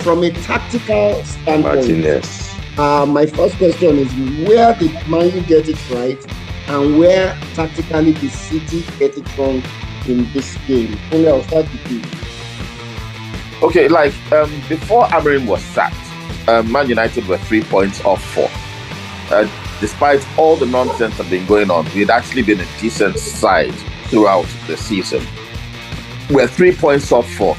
from a tactical standpoint, Martinez. My first question is, where did Man U get it right, and where tactically did City get it wrong in this game? Only I'll start with you. Okay, before Amorim was sacked, Man United were 3 points off 4. Despite all the nonsense that had been going on, we'd actually been a decent side throughout the season. We're 3 points off 4.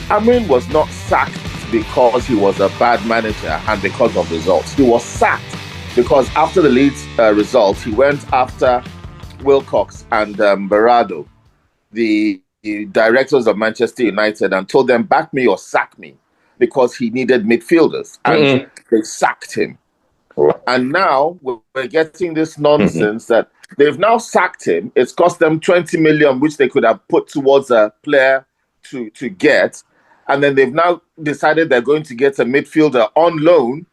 Amorim was not sacked because he was a bad manager and because of results. He was sacked because after the Leeds result, he went after Wilcox and Berardo, the directors of Manchester United, and told them, back me or sack me, because he needed midfielders. And they sacked him. And now we're getting this nonsense that they've now sacked him. It's cost them 20 million, which they could have put towards a player to get. And then they've now decided they're going to get a midfielder on loan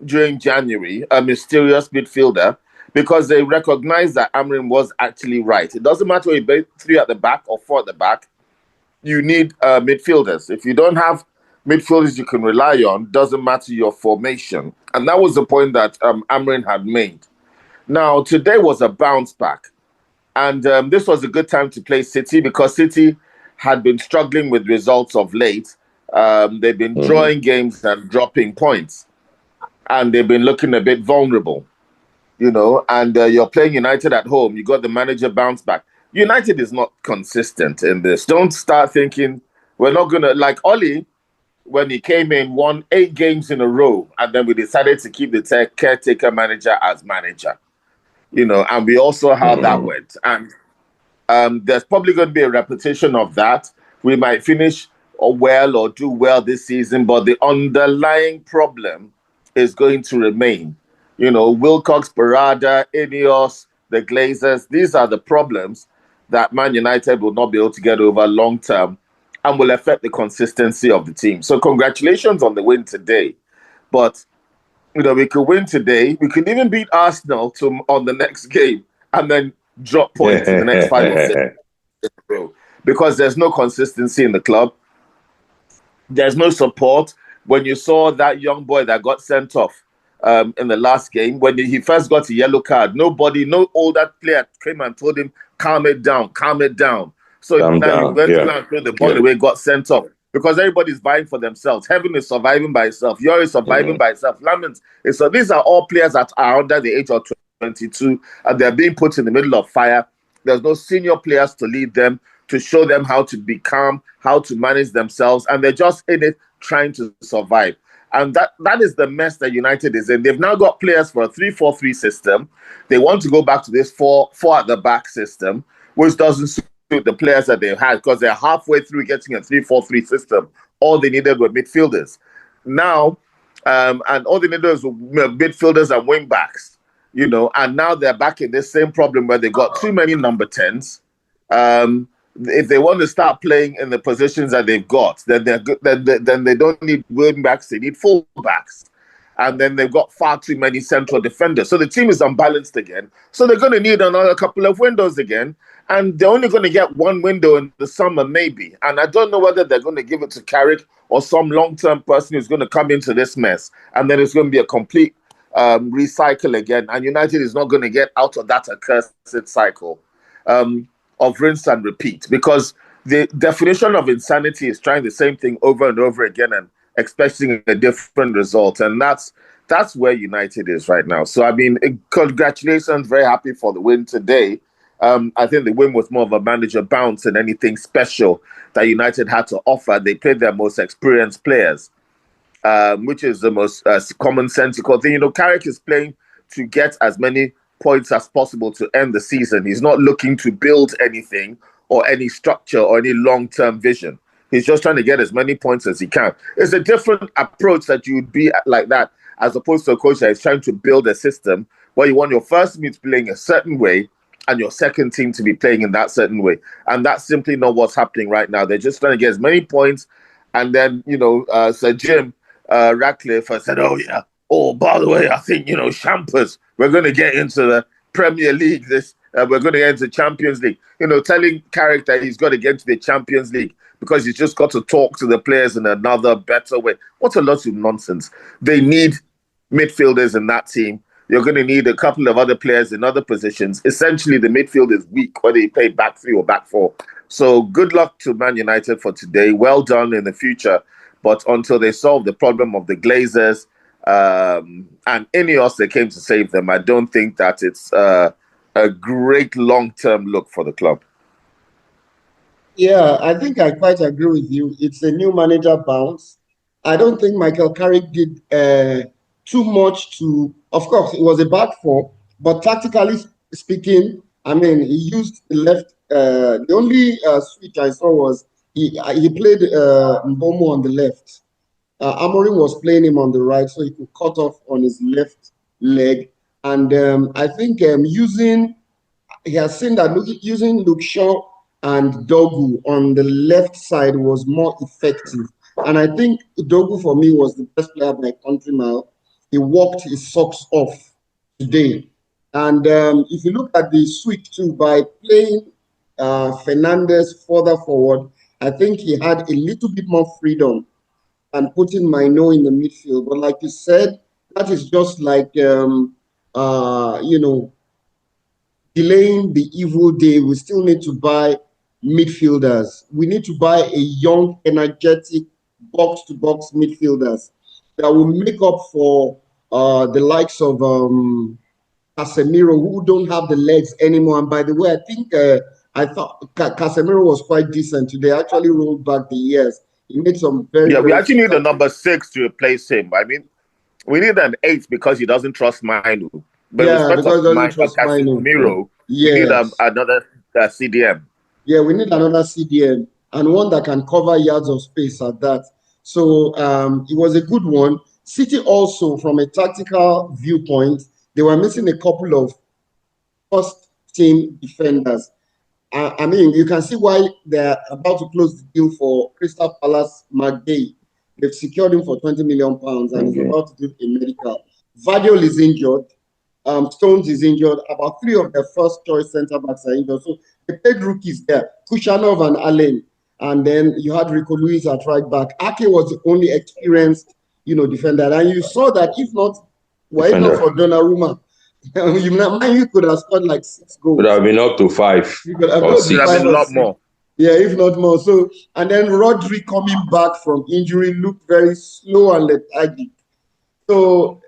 during January, a mysterious midfielder, because they recognize that Amorim was actually right. It doesn't matter if you 3 at the back or 4 at the back. You need midfielders. If you don't have midfielders you can rely on, doesn't matter your formation. And that was the point that Amorim had made. Now, today was a bounce back. And this was a good time to play City, because City had been struggling with results of late. They've been drawing games and dropping points. And they've been looking a bit vulnerable, and you're playing United at home. You got the manager bounce back. United is not consistent in this. Don't start thinking we're not going to, like Oli, when he came in, won 8 games in a row, and then we decided to keep the caretaker manager as manager, and we all saw how that went. And there's probably going to be a repetition of that. We might finish well or do well this season, but the underlying problem is going to remain. Wilcox, Barada, Ineos, the Glazers, these are the problems that Man United will not be able to get over long term and will affect the consistency of the team. So congratulations on the win today. But, we could win today. We could even beat Arsenal on the next game and then drop points in the next 5 or 6 in a row, because there's no consistency in the club. There's no support. When you saw that young boy that got sent off in the last game, when he first got a yellow card, no older player came and told him, calm it down. So he went to throw the ball away, got sent off, because everybody's vying for themselves. Heaven is surviving by itself. Yuri is surviving by itself. Lamens is. So these are all players that are under the age of 22, and they're being put in the middle of fire. There's no senior players to lead them, to show them how to be calm, how to manage themselves, and they're just in it trying to survive. And that is the mess that United is in. They've now got players for a 3-4-3 system. They want to go back to this 4 at the back system, which doesn't suit the players that they've had, because they're halfway through getting a 3-4-3 system. All they needed were midfielders. Now, and all they needed was midfielders and wing backs, and now they're back in this same problem where they got too many number 10s. If they want to start playing in the positions that they've got, then they're good. Then they don't need wing backs; they need full backs, and then they've got far too many central defenders. So the team is unbalanced again. So they're going to need another couple of windows again, and they're only going to get one window in the summer, maybe. And I don't know whether they're going to give it to Carrick or some long-term person who's going to come into this mess, and then it's going to be a complete recycle again. And United is not going to get out of that accursed cycle of rinse and repeat, because the definition of insanity is trying the same thing over and over again and expecting a different result. And that's where United is right now. So, congratulations. Very happy for the win today. I think the win was more of a manager bounce than anything special that United had to offer. They played their most experienced players, which is the most commonsensical thing. Carrick is playing to get as many points as possible to end the season. He's not looking to build anything or any structure or any long-term vision. He's just trying to get as many points as he can. It's a different approach that you would be like that, as opposed to a coach that is trying to build a system where you want your first team to be playing a certain way and your second team to be playing in that certain way. And that's simply not what's happening right now. They're just trying to get as many points. And then, Sir Jim Ratcliffe said, by the way, I think, Champers, we're going to get into the Premier League we're going to get into the Champions League. You know, telling Carrick that he's got to get into the Champions League because he's just got to talk to the players in another better way. What a lot of nonsense. They need midfielders in that team. You're going to need a couple of other players in other positions. Essentially, the midfield is weak, whether you play back three or back four. So good luck to Man United for today. Well done in the future. But until they solve the problem of the Glazers and Ineos that came to save them, I don't think that it's a great long-term look for the club. Yeah, I think I quite agree with you. It's a new manager bounce. I don't think Michael Carrick did too much to, of course, it was a back four, but tactically speaking, I mean, he used the left. The only switch I saw was he played Mbeumo on the left. Amorim was playing him on the right, so he could cut off on his left leg. And I think he has seen that using Luke Shaw and Dogu on the left side was more effective. And I think Dogu, for me, was the best player of my country now. He walked his socks off today. And if you look at the switch too, by playing Fernandes further forward, I think he had a little bit more freedom and putting Maino in the midfield. But like you said, that is just like, you know, delaying the evil day. We still need to buy midfielders. We need to buy a young, energetic, box-to-box midfielders that will make up for the likes of Casemiro, who don't have the legs anymore. And by the way, I thought Casemiro was quite decent today. Actually rolled back the years. He made some very... Yeah, we actually need a number 6 to replace him. I mean, we need an 8 because he doesn't trust Mainu. But yeah, because he doesn't trust Casemiro, yes. We need another CDM. Yeah, we need another CDM and one that can cover yards of space at that. So it was a good one. City also, from a tactical viewpoint, they were missing a couple of first-team defenders. I mean, you can see why they're about to close the deal for Crystal Palace McGay. They've secured him for £20 million and he's about to do a medical. Vardiol is injured. Stones is injured. About 3 of their first-choice centre-backs are injured. So they played rookies there, Kushanov and Allen. And then you had Rico Lewis at right back. Ake was the only experienced, defender. And you saw that if not for Donnarumma, you could have scored like 6 goals. Would have been up to 5 or 6. Would have been a lot more. Yeah, if not more. So, and then Rodri coming back from injury looked very slow and lethargic. So,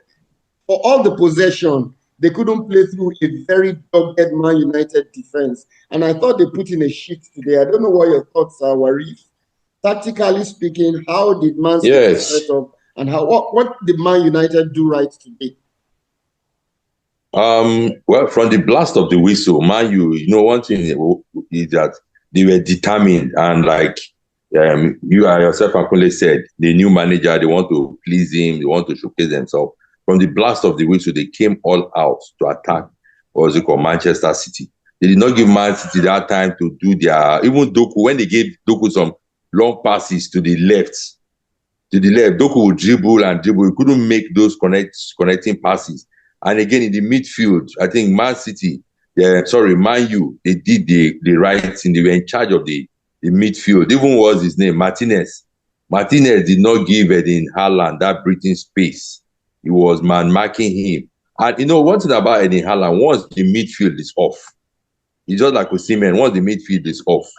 for all the possession, they couldn't play through a very dogged Man United defense. And I thought they put in a shift today. I don't know what your thoughts are, Warif. Tactically speaking, how did Man City set up, and what did Man United do right today? Well, from the blast of the whistle, Man U, one thing is that they were determined, and like you and yourself, Akunle said, the new manager, they want to please him, they want to showcase themselves. From the blast of the whistle, they came all out to attack, Manchester City. They did not give Man City that time to do their, even Doku, when they gave Doku some long passes to the left, Doku would dribble and dribble. He couldn't make those connecting passes. And again, in the midfield, I think Man U, they did the right thing. They were in charge of the midfield. Even was his name, Martinez. Martinez did not give Eden Haaland that breathing space. He was man-marking him. And one thing about Eden Haaland, once the midfield is off, it's just like Osimhen, once the midfield is off,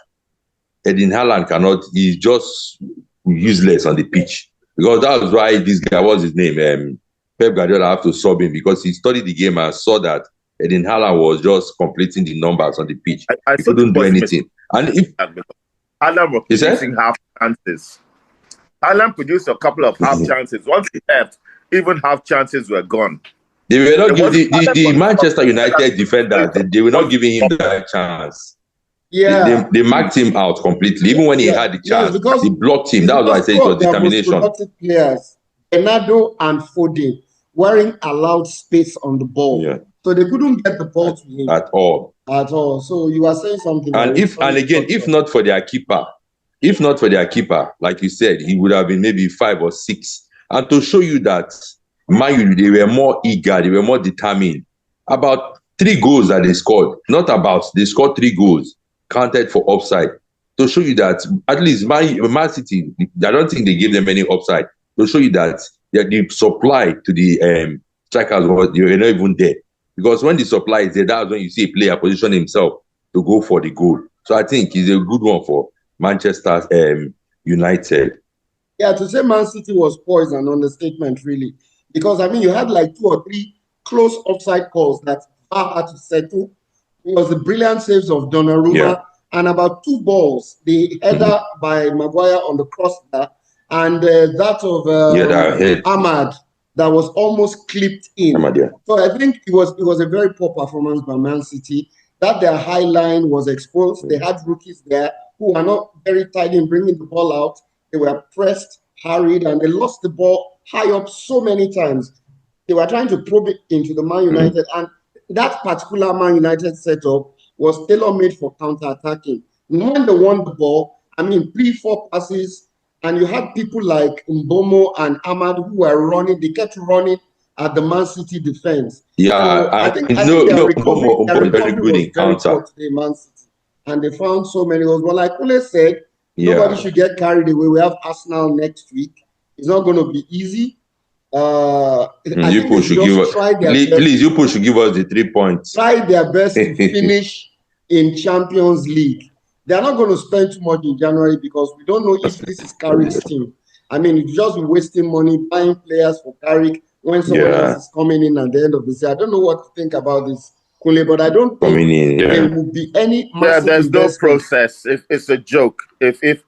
Eden Haaland he's just useless on the pitch. Because that was why this guy, what's his name? Pep Guardiola have to sub him, because he studied the game and saw that Eden Haaland was just completing the numbers on the pitch. He couldn't do anything. And if Haaland was producing half chances. Haaland produced a couple of half chances. Once he left, even half chances were gone. They were not giving the Manchester United defenders, they were not giving him that chance. Yeah. They marked him out completely. Even when he had the chance, they blocked him. That was why I said it was determination. Players, Bernardo and Foden, weren't allowed space on the ball. Yeah. So they couldn't get the ball to him. At all. So you are saying something. And if not for their keeper, like you said, he would have been maybe 5 or 6. And to show you that Man U, they were more eager, they were more determined. About 3 goals that they scored, not about they scored 3 goals, counted for offside. To show you that at least Man City, I don't think they gave them any offside. To show you that the supply to the strikers was you're not even there. Because when the supply is there, that's when you see a player position himself to go for the goal. So I think it's a good one for Manchester United. Yeah, to say Man City was poised an understatement, really. Because, I mean, you had like 2 or 3 close offside calls that VAR had to settle. It was the brilliant saves of Donnarumma and about 2 balls. The header by Maguire on the crossbar and that of Ahmad that was almost clipped in. So I think it was a very poor performance by Man City. That their high line was exposed. They had rookies there who are not very tidy in bringing the ball out. They were pressed, harried, and they lost the ball high up so many times. They were trying to probe it into the Man United, and that particular Man United setup was tailor-made for counter-attacking. When they won the ball, I mean, 3-4 passes, and you had people like Mbomo and Ahmad who were running. They kept running at the Man City defense. Yeah, so I think their recovery was very poor today, Man City. And they found so many goals. But like Ule said, nobody should get carried away. We have Arsenal next week. It's not going to be easy. You should give us, please, you should give us the 3 points. Try their best to finish in Champions League. They are not going to spend too much in January because we don't know if this is Carrick's team. I mean, it's just wasting money buying players for Carrick when someone else is coming in at the end of the season. I don't know what to think about this, Kule, but I don't think there will be any massive there's no process. It's a joke. If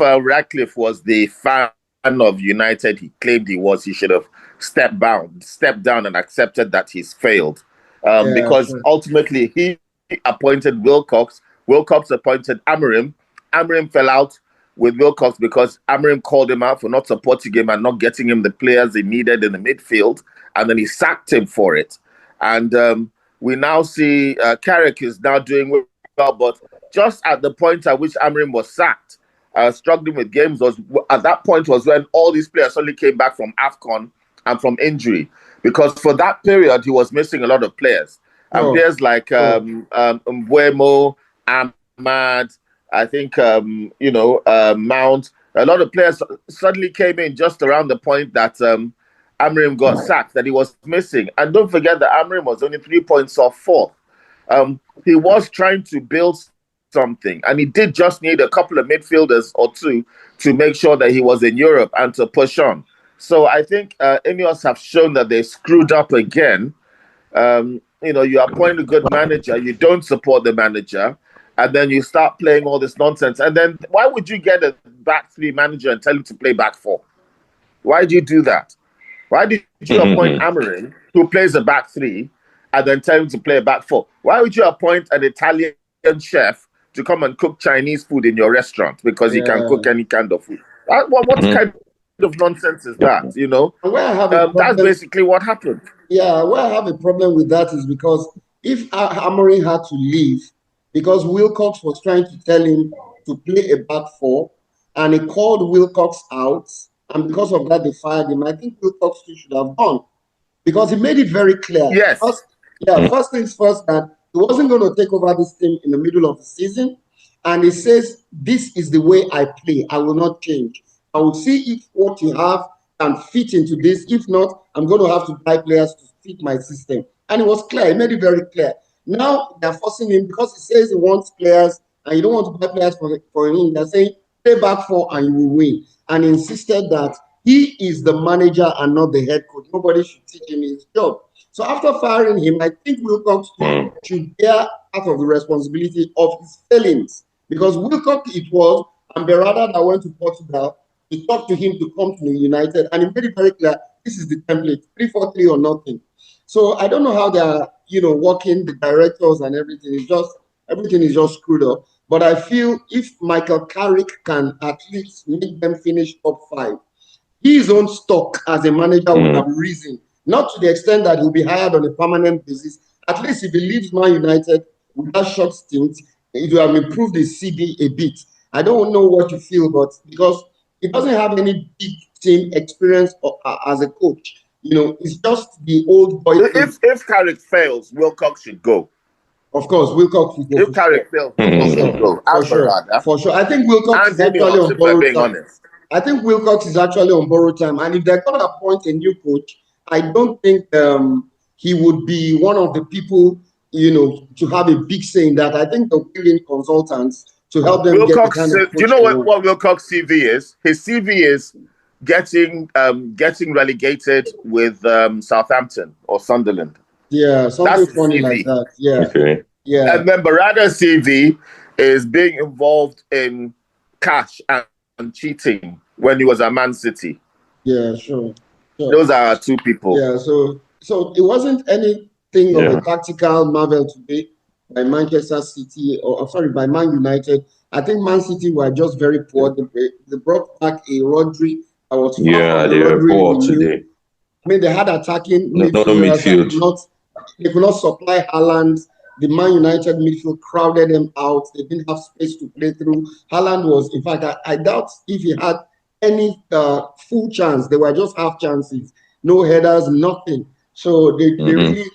Ratcliffe was the fan of United, he claimed he should have stepped down and accepted that he's failed. Because ultimately he appointed Wilcox. Wilcox appointed Amorim. Amorim fell out with Wilcox because Amorim called him out for not supporting him and not getting him the players he needed in the midfield, and then he sacked him for it. And we now see Carrick is now doing well, but just at the point at which Amorim was sacked, struggling with games, was when all these players suddenly came back from AFCON and from injury, because for that period he was missing a lot of players. And players like Mbuemo, Ahmad, I think Mount, a lot of players suddenly came in just around the point that Amorim got sacked, that he was missing. And don't forget that Amorim was only 3 points off fourth. He was trying to build something, and he did just need a couple of midfielders or 2 to make sure that he was in Europe and to push on. So I think Ineos have shown that they screwed up again. You appoint a good manager, you don't support the manager, and then you start playing all this nonsense. And then why would you get a back 3 manager and tell him to play back 4? Why did you do that? Why did you appoint Amorim, who plays a back 3, and then tell him to play a back 4? Why would you appoint an Italian chef to come and cook Chinese food in your restaurant because he can cook any kind of food? What kind of nonsense is that? That's basically what happened. Yeah, where I have a problem with that is because if Amorim had to leave because Wilcox was trying to tell him to play a back 4, and he called Wilcox out, and because of that they fired him, I think Wilcox should have gone, because he made it very clear. Yes. First things first, that he wasn't going to take over this team in the middle of the season, and he says, this is the way I play. I will not change. I will see if what you have can fit into this. If not, I'm going to have to buy players to fit my system. And it was clear. He made it very clear. Now they're forcing him because he says he wants players and you don't want to buy players for him. They're saying, play back 4 and you will win. And he insisted that he is the manager and not the head coach. Nobody should teach him his job. So after firing him, I think Wilcox should bear part of the responsibility of his failings. Because Wilcox it was, and Berardi that went to Portugal, he talked to him to come to United, and he made it very clear, this is the template, 3-4-3 or nothing. So I don't know how they're, working, the directors and everything. Everything is just screwed up. But I feel if Michael Carrick can at least make them finish top 5, his own stock as a manager would have risen. Not to the extent that he'll be hired on a permanent basis. At least if he leaves Man United with that short stint, it will have improved his CV a bit. I don't know what you feel, but because he doesn't have any big team experience as a coach. it's just the old boy. If Carrick fails, Wilcox should go. Of course, Wilcox will go. If Carrick fails, Wilcox should go. For sure. I think Wilcox is actually on borrowed time. I think Wilcox is actually on borrowed time. And if they're going to appoint a new coach, I don't think he would be one of the people, to have a big say in that. I think they'll bring in consultants to help them get the kind of. Do you know what Wilcox's CV is? His CV is getting relegated with Southampton or Sunderland. Yeah, something funny like that. Yeah. Okay. Yeah. And then Barada's CV is being involved in cash and cheating when he was at Man City. Yeah, sure. Those are two people. Yeah, so it wasn't anything of a tactical marvel today by Manchester City by Man United. I think Man City were just very poor. They brought back a Rodri. They were poor today. I mean, they had attacking midfield. They could not supply Haaland. The Man United midfield crowded them out. They didn't have space to play through. Haaland was, in fact, I doubt if he had any full chance. They were just half chances. No headers, nothing. So they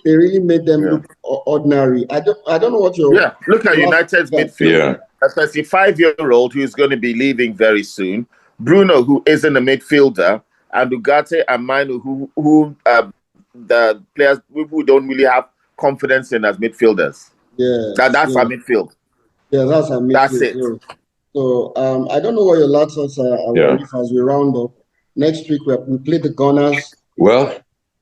really made them look ordinary. I don't know what you're... Yeah, look at United's midfield. Yeah. Especially 5-year-old who's going to be leaving very soon. Bruno, who isn't a midfielder, and Ugarte and Manu, who the players who don't really have confidence in as midfielders. Yeah, that's our midfield. Yeah, that's our midfield. That's it. So I don't know what your last thoughts are as we round up. Next week we play the Gunners. Well,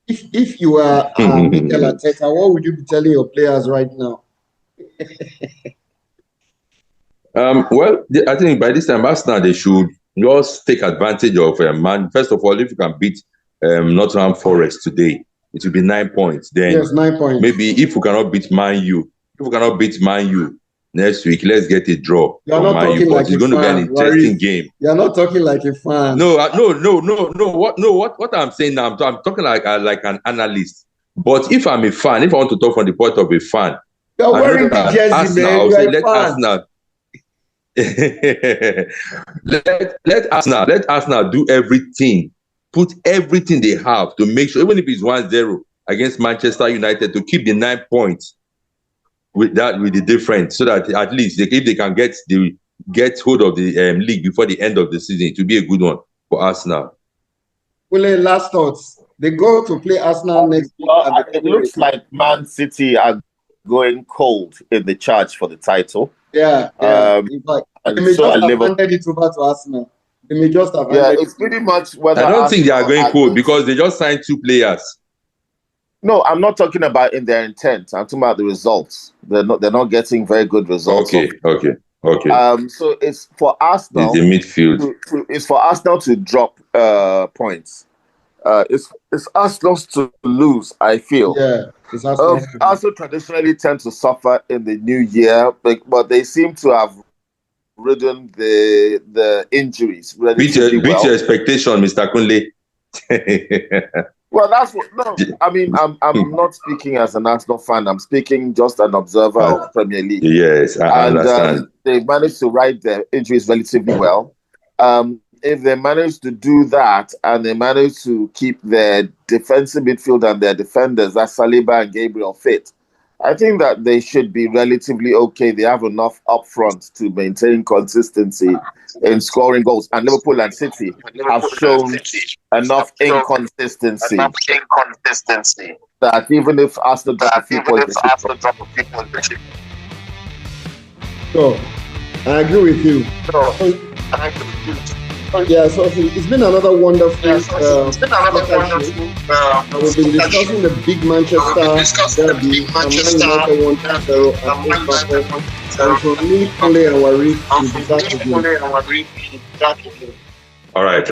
if you are Mikel Arteta, what would you be telling your players right now? Well, I think by this time, Arsenal, they should just take advantage of man. First of all, if you can beat Nottingham Forest today, it will be 9 points. Then 9 points. Maybe if we cannot beat Man U, next week, let's get a draw. You're not talking like it's going to be an interesting game. You're not talking like a fan. No. What I'm saying now, I'm talking like an analyst. But if I'm a fan, if I want to talk from the point of a fan, you're wearing the jersey, man. Let Arsenal. Let Arsenal do everything. Put everything they have to make sure, even if it's 1-0 against Manchester United, to keep the 9 points with the difference, so that at least if they can get hold of the league before the end of the season, it will be a good one for Arsenal. Well, last thoughts. They go to play Arsenal next week. It looks like Man City are going cold in the charge for the title. Yeah. In fact, they may just have handed it over to Arsenal. They may just have it's pretty much whether I don't think they are going cold because they just signed 2 players. No, I'm not talking about in their intent. I'm talking about the results. They're not getting very good results. Okay. So it's for Arsenal. The midfield. It's for Arsenal to drop points. It's Arsenal's to lose, I feel. Yeah. Arsenal traditionally tend to suffer in the new year, but they seem to have ridden the injuries. Beat your expectation, Mr. Kunle. Well, that's what. No, I mean, I'm not speaking as an Arsenal fan. I'm speaking just an observer of the Premier League. Yes, I understand. They managed to ride their injuries relatively well. If they manage to do that and they manage to keep their defensive midfield and their defenders, that's Saliba and Gabriel, fit, I think that they should be relatively okay. They have enough up front to maintain consistency in scoring goals. And Liverpool and City have shown enough inconsistency that even if Arsenal drop a few points, so I agree with you. Yeah, so it's been another wonderful we've been discussing the big Manchester derby, and from me, Kunle and Waris, we'll be back again. All right.